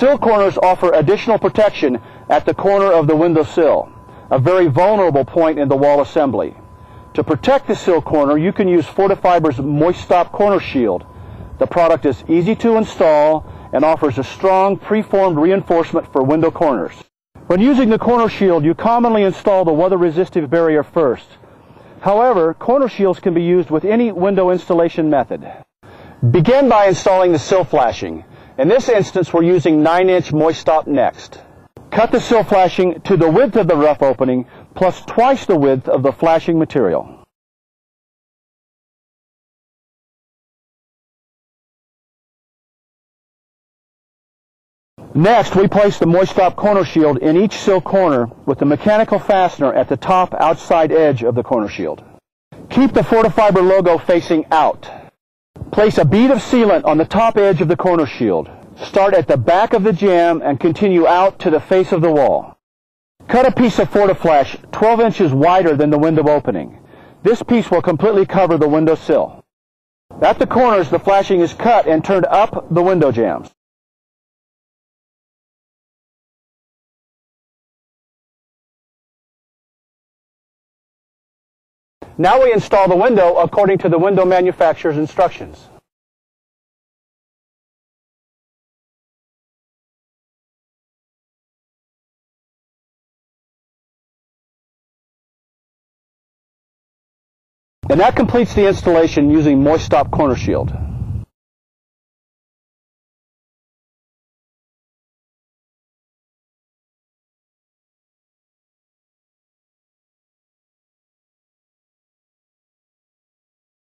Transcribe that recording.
sill corners offer additional protection at the corner of the window sill, a very vulnerable point in the wall assembly. To protect the sill corner, you can use FORTIFIBER's Moist Stop Corner Shield. The product is easy to install and offers a strong preformed reinforcement for window corners. When using the corner shield, you commonly install the weather-resistive barrier first. However, corner shields can be used with any window installation method. Begin by installing the sill flashing. In this instance, we're using 9-inch Moist Stop next. Cut the sill flashing to the width of the rough opening, plus twice the width of the flashing material. Next, we place the Moist Stop corner shield in each sill corner with the mechanical fastener at the top outside edge of the corner shield. Keep the FORTIFIBER logo facing out. Place a bead of sealant on the top edge of the corner shield. Start at the back of the jamb and continue out to the face of the wall. Cut a piece of FORTIFLASH 12 inches wider than the window opening. This piece will completely cover the window sill. At the corners, the flashing is cut and turned up the window jambs. Now we install the window according to the window manufacturer's instructions. And that completes the installation using Moist Stop Corner Shield.